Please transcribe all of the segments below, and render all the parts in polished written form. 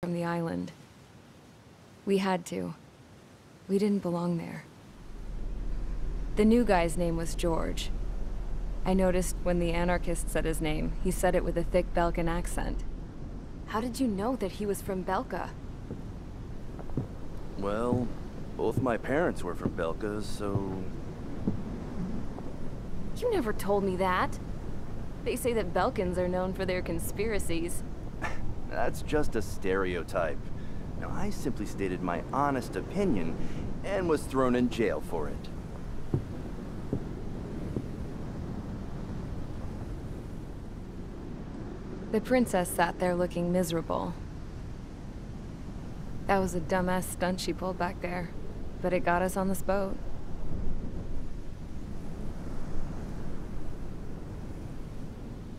from the island. We had to. We didn't belong there. The new guy's name was George. I noticed when the anarchist said his name, he said it with a thick Belkan accent. How did you know that he was from Belka? Well, both my parents were from Belka, so... You never told me that. They say that Belkans are known for their conspiracies. That's just a stereotype. Now, I simply stated my honest opinion and was thrown in jail for it. The princess sat there looking miserable. That was a dumbass stunt she pulled back there, but it got us on this boat.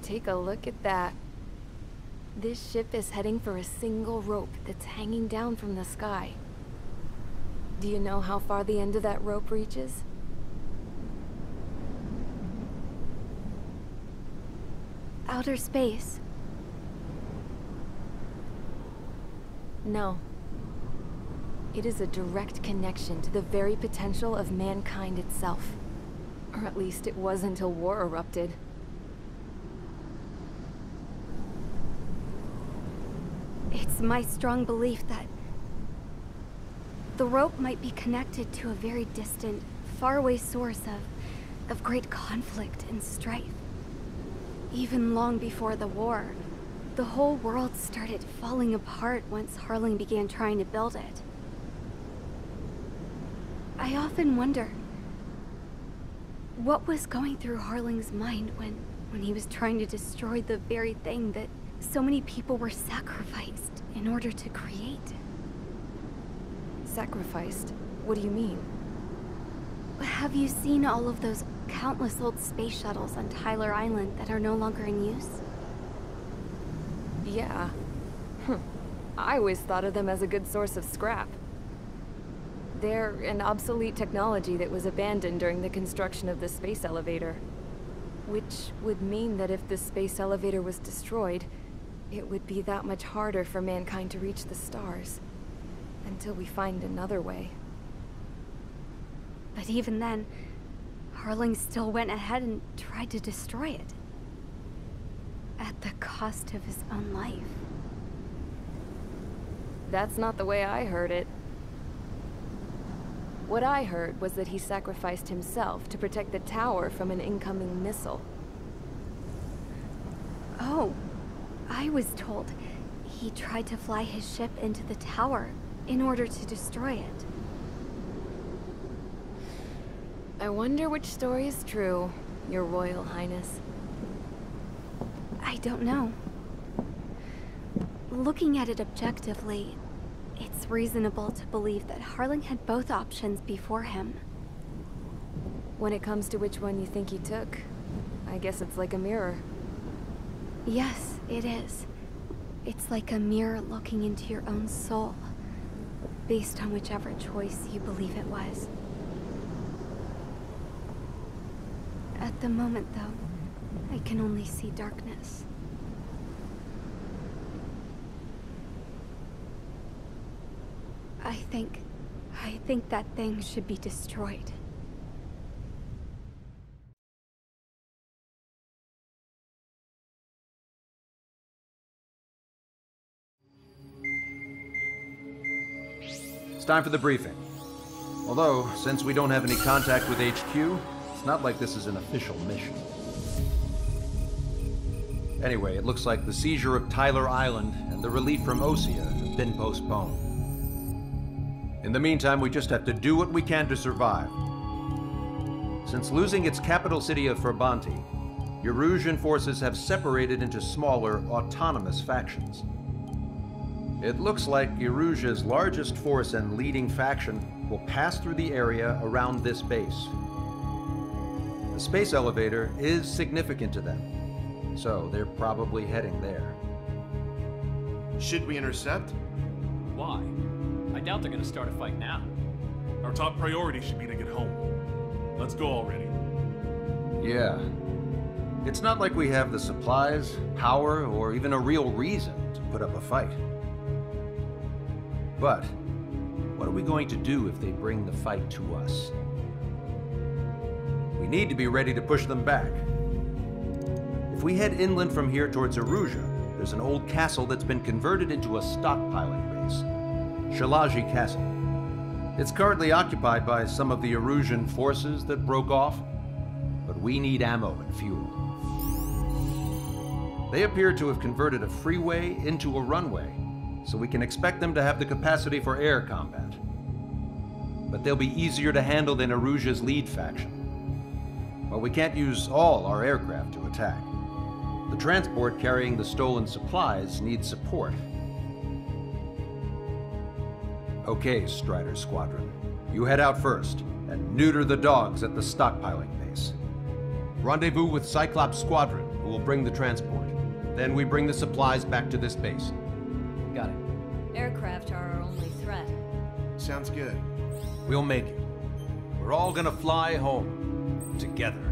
Take a look at that. This ship is heading for a single rope that's hanging down from the sky. Do you know how far the end of that rope reaches? Outer space. No. It is a direct connection to the very potential of mankind itself. Or at least it was until war erupted. It's my strong belief that the rope might be connected to a very distant, faraway source of great conflict and strife. Even long before the war, the whole world started falling apart once Harling began trying to build it. I often wonder what was going through Harling's mind when he was trying to destroy the very thing that so many people were sacrificed in order to create. Sacrificed? What do you mean? Have you seen all of those countless old space shuttles on Tyler Island that are no longer in use? Yeah. I always thought of them as a good source of scrap. They're an obsolete technology that was abandoned during the construction of the space elevator. Which would mean that if the space elevator was destroyed, it would be that much harder for mankind to reach the stars. Until we find another way. But even then, Harling still went ahead and tried to destroy it. At the cost of his own life. That's not the way I heard it. What I heard was that he sacrificed himself to protect the tower from an incoming missile. Oh, I was told he tried to fly his ship into the tower in order to destroy it. I wonder which story is true, Your Royal Highness. I don't know. Looking at it objectively, it's reasonable to believe that Harling had both options before him. When it comes to which one you think he took, I guess it's like a mirror. Yes, it is. It's like a mirror looking into your own soul, based on whichever choice you believe it was. At the moment, though, I can only see darkness. I think that thing should be destroyed. It's time for the briefing. Although, since we don't have any contact with HQ, it's not like this is an official mission. Anyway, it looks like the seizure of Tyler Island and the relief from Osea have been postponed. In the meantime, we just have to do what we can to survive. Since losing its capital city of Ferbanti, Erusian forces have separated into smaller, autonomous factions. It looks like Erusia's largest force and leading faction will pass through the area around this base. The space elevator is significant to them, so they're probably heading there. Should we intercept? Why? I doubt they're gonna start a fight now. Our top priority should be to get home. Let's go already. Yeah. It's not like we have the supplies, power, or even a real reason to put up a fight. But what are we going to do if they bring the fight to us? We need to be ready to push them back. If we head inland from here towards Aruja, there's an old castle that's been converted into a stockpiling base. Shalaji Castle. It's currently occupied by some of the Arujan forces that broke off, but we need ammo and fuel. They appear to have converted a freeway into a runway, so we can expect them to have the capacity for air combat. But they'll be easier to handle than Aruja's lead faction. Well, we can't use all our aircraft to attack. The transport carrying the stolen supplies needs support. Okay, Strider Squadron. You head out first and neuter the dogs at the stockpiling base. Rendezvous with Cyclops Squadron, who will bring the transport. Then we bring the supplies back to this base. Got it. Aircraft are our only threat. Sounds good. We'll make it. We're all gonna fly home together.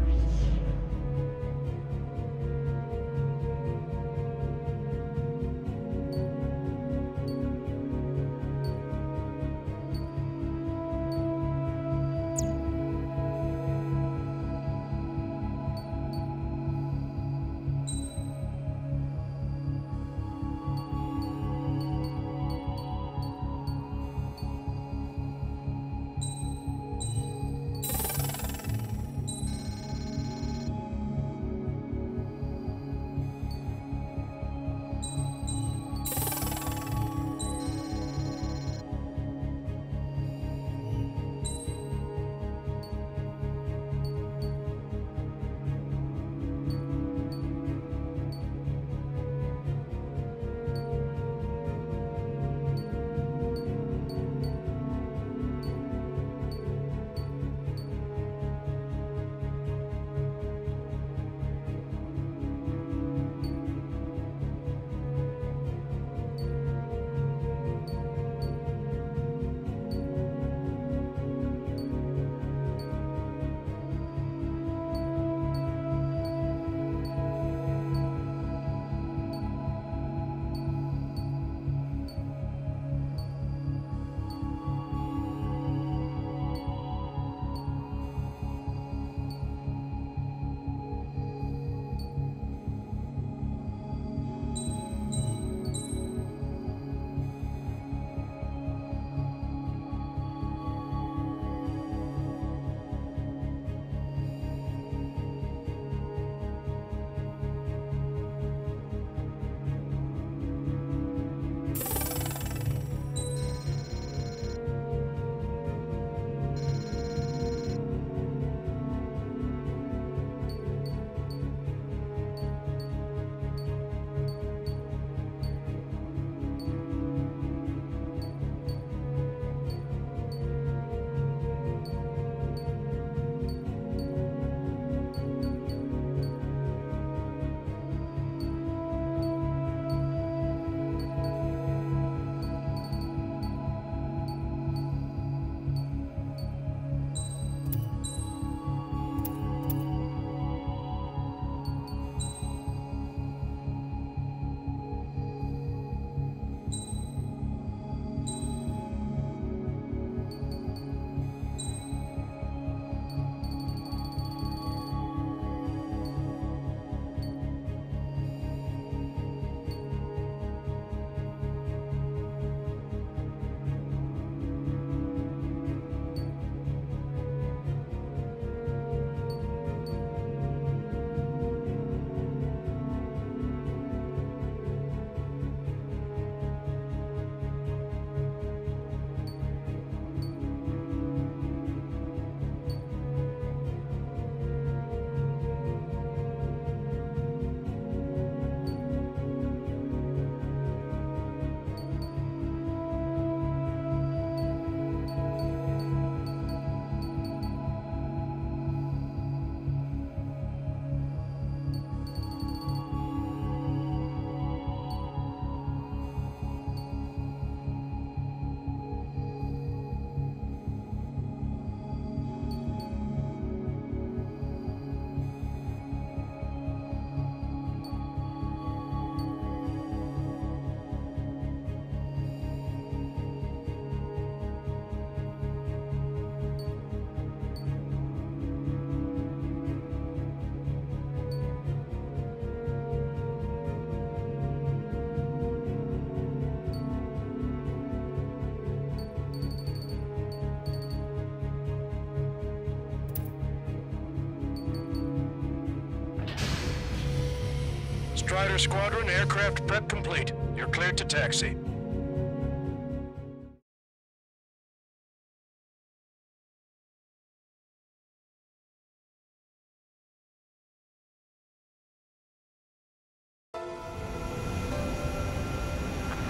Strider Squadron, aircraft prep complete. You're cleared to taxi.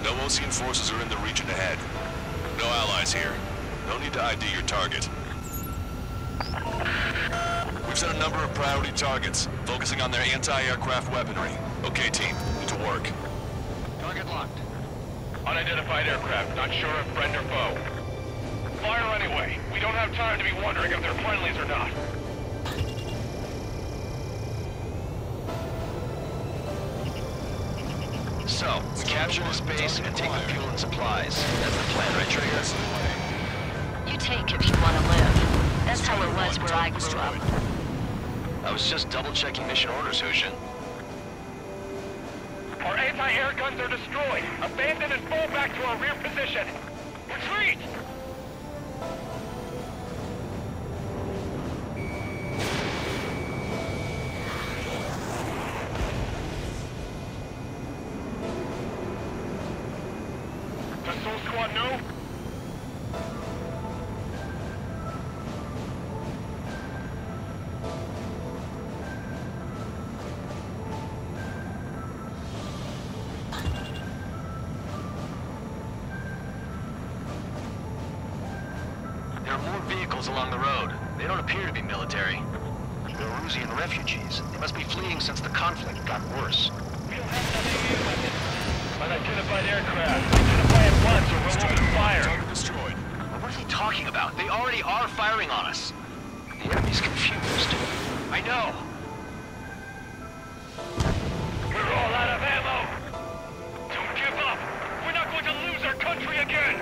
No Osean forces are in the region ahead. No allies here. No need to ID your target. We've set a number of priority targets, focusing on their anti-aircraft weaponry. Okay, team, to work. Target locked. Unidentified aircraft, not sure if friend or foe. Fire anyway. We don't have time to be wondering if they're friendlies or not. So, we capture this base and take the fuel and supplies. That's the plan, right, Trigger? You take if you want to live. That's how it was where I grew up. I was just double-checking mission orders, Hushin. Our anti-air guns are destroyed. Abandon and fall back to our rear position. Retreat! Does Soul Squad know? There are more vehicles along the road. They don't appear to be military. They're Rusian refugees. They must be fleeing since the conflict got worse. Unidentified aircraft. Identify at once or we'll open fire. Target destroyed. What are they talking about? They already are firing on us. The enemy's confused. I know. We're all out of ammo. Don't give up. We're not going to lose our country again.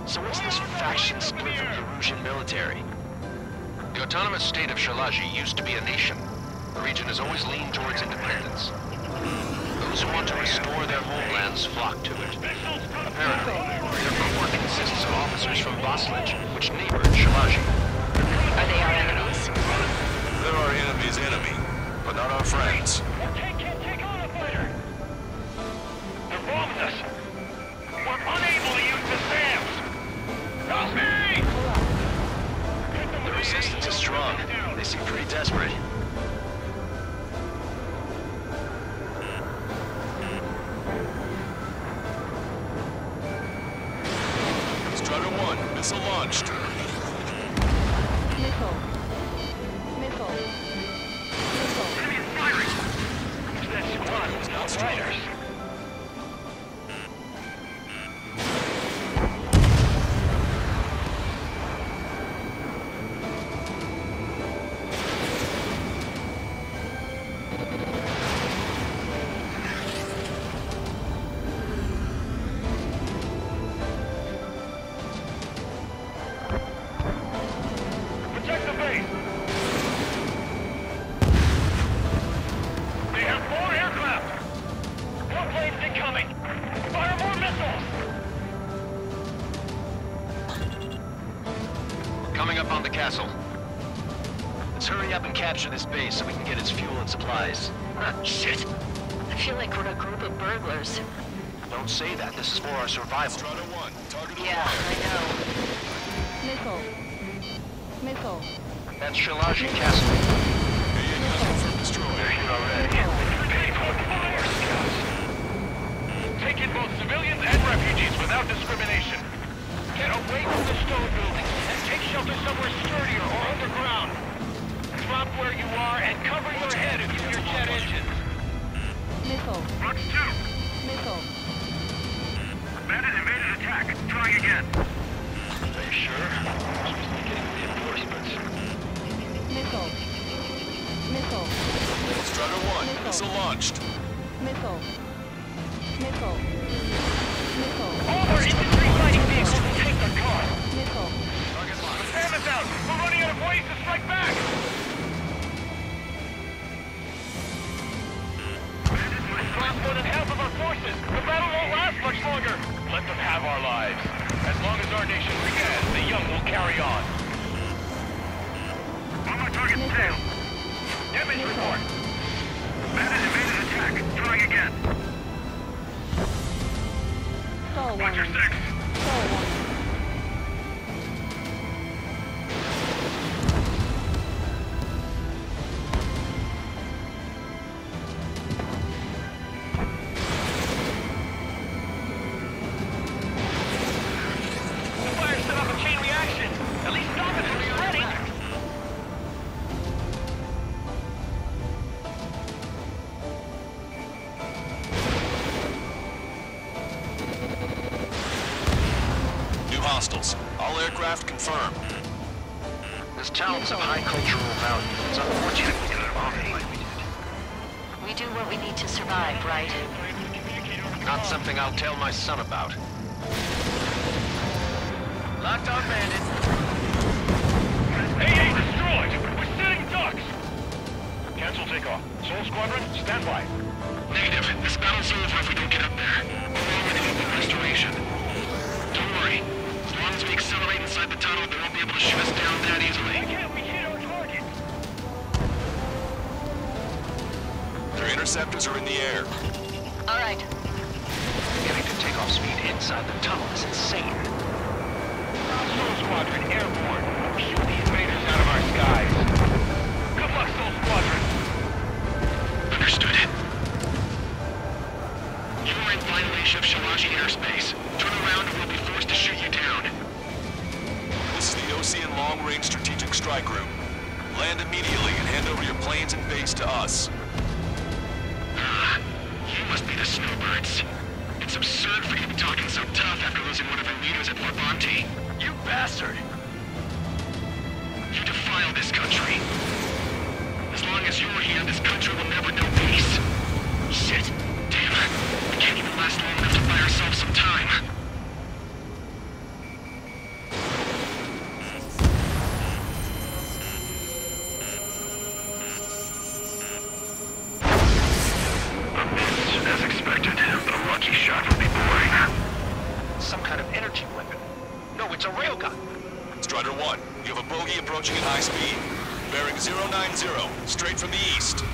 So what's this faction split from the Rusian military? The autonomous state of Shalaji used to be a nation. The region has always leaned towards independence. Those who want to restore their homelands flock to it. Apparently, their core consists of officers from Vaslij, which neighbored Shalaji. Are they our enemies? They're our enemy's enemy, but not our friends. Can't take on a fighter. They're bombing us. We're unable to use the SAMs. Help me! The resistance is strong. They seem pretty desperate. Strider 1, missile launched. Missile. Enemy is firing! That squad was not fighters. Protect the base! They have more aircraft! More planes incoming! Fire more missiles! Coming up on the castle. Let's hurry up and capture this base so we can get its fuel and supplies. Shit. I feel like we're a group of burglars. Don't say that. This is for our survival. Strider 1, target Yeah, acquired. I know. Missile. That's Shalaji Castle. AN confirmed destroyed. They're here already. Fire scouts! Take in both civilians and refugees without discrimination. Get away from the stone buildings and take shelter somewhere sturdier or underground. Drop where you are and cover your head and use your jet engines. Missile. Mark 2. Missile. Bandit invaded attack. Try again. Are you sure? Supposed to be getting reinforcements. Missile. Strider 1, missile launched. Missile. All of our infantry fighting vehicles will take the car. Missile. Target locked. The SAM is out. We're running out of ways to strike back. We've lost more than half of our forces. The battle won't last much longer. Let them have our lives. As long as our nation stands, the young will carry on. Target failed. Damage report. Bandit evaded attack. Trying again. Roger 6. Fire set off a chain reaction. At least stop it when you're ready. Hostiles. All aircraft confirmed. This town's of high cultural value. It's unfortunate we get involved in like we did. We do what we need to survive, right? Not something I'll tell my son about. Locked on bandit. AA destroyed! We're setting ducks! Cancel takeoff. Soul Squadron, stand by. Negative. This battle's over if we don't get up there. Along with open restoration. Don't worry. As long as we accelerate inside the tunnel, they won't be able to shoot us down that easily. Why can't we hit our target? Their interceptors are in the air. All right. Getting to takeoff speed inside the tunnel is insane. Soul Squadron, airborne. Shoot the invaders out of our skies. Good luck, Soul Squadron. Understood. You are in violation of Shalaji airspace. Turn around and we'll be forced to shoot you down. This is the Ocean Long-Range Strategic Strike Group. Land immediately and hand over your planes and base to us. You must be the snowbirds. It's absurd for you to be talking so tough after losing one of your leaders at Fort Monty. You bastard! You defile this country. As long as you're here, this country will never know peace. Shit. Damn. We can't even last long enough to buy ourselves some time. As expected, but a lucky shot will be boring. Some kind of energy weapon. No, it's a railgun. Strider 1, you have a bogey approaching at high speed. Bearing 090, straight from the east.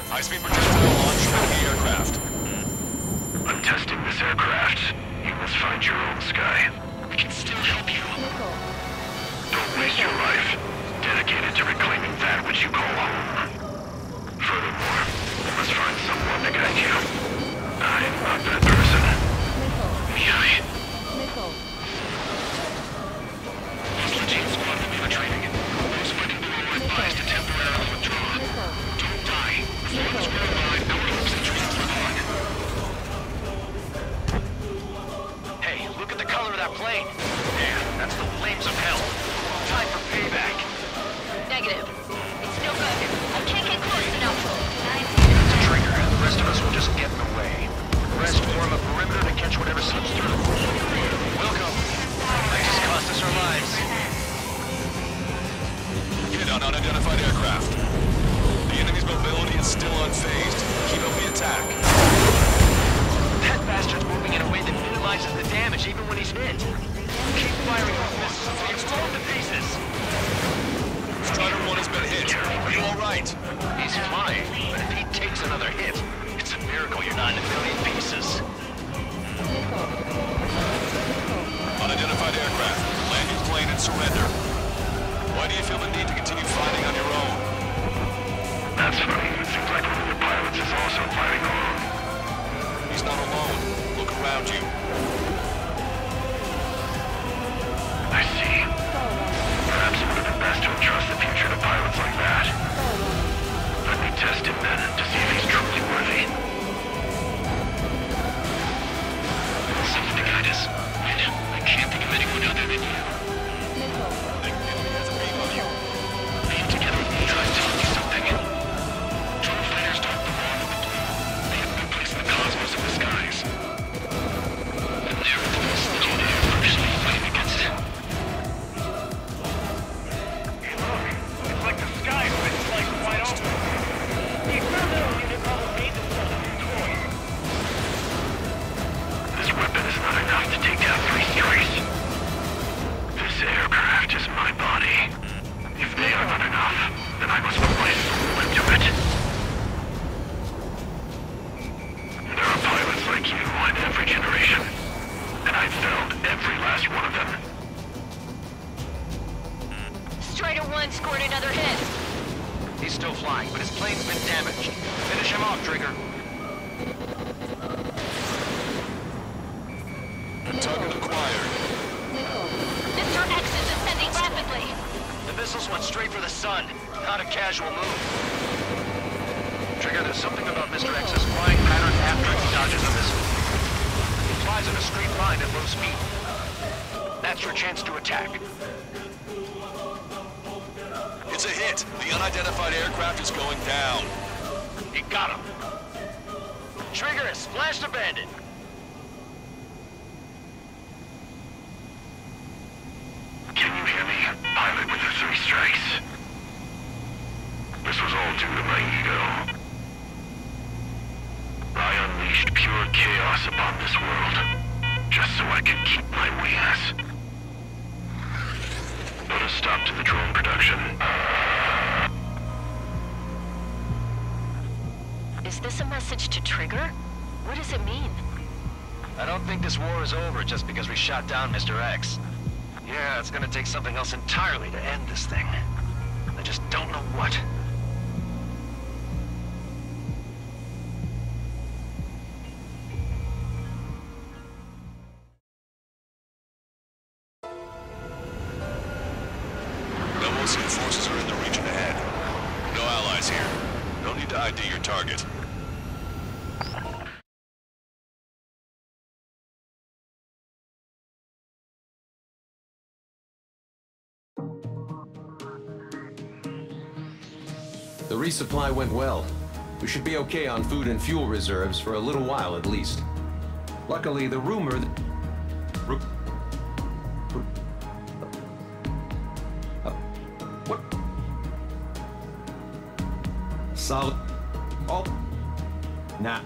High-speed projectile launch from the aircraft. I'm testing this aircraft. You must find your own sky. We can still help you. Don't waste your life. Dedicated to reclaiming that which you call home. Furthermore, you must find someone to guide you. I'm not that person. Hostile Legion squad will be retreating. Those fighting below are advised to temporarily withdraw. Don't die. As long as we're alive, our hopes and dreams live on. Hey, look at the color of that plane. Yeah, that's the flames of hell. Time for payback. Negative. It's still good. I can't get close enough. It's a trigger, and the rest of us will just get in the way. The rest form a perimeter to catch whatever slips through. Welcome. That just cost us our lives. Hit on unidentified aircraft. The enemy's mobility is still unfazed. Keep up the attack. That bastard's moving in a way that minimizes the damage even when he's hit. Keep firing those missiles until you blow to pieces. Strider 1 has been hit. Are you alright? He's fine, but if he takes another hit, it's a miracle you're not in a million pieces. Unidentified aircraft. Land your plane and surrender. Why do you feel the need to continue fighting on your own? That's funny. It seems like one of the pilots is also fighting alone. He's not alone. Look around you. I see. Perhaps it would have been best to entrust the future to pilots like that. He's still flying, but his plane's been damaged. Finish him off, Trigger. Target acquired. Mr. X is ascending rapidly. The missiles went straight for the sun. Not a casual move. Trigger, there's something about Mr. X's flying pattern after he dodges a missile. He flies in a straight line at low speed. That's your chance to attack. It's a hit. The unidentified aircraft is going down. You got him. Trigger has splashed a bandit. Can you hear me, pilot with the 3 strikes? This was all due to my ego. I unleashed pure chaos upon this world, just so I could keep my wings. Put a stop to the drone production. Is this a message to Trigger? What does it mean? I don't think this war is over just because we shot down Mr. X. Yeah, it's gonna take something else entirely to end this thing. I just don't know what. No Osean forces are in the region ahead. No allies here. No need to ID your target. The resupply went well. We should be okay on food and fuel reserves for a little while at least. Luckily, the rumor that... What? Solid... Oh. Nah.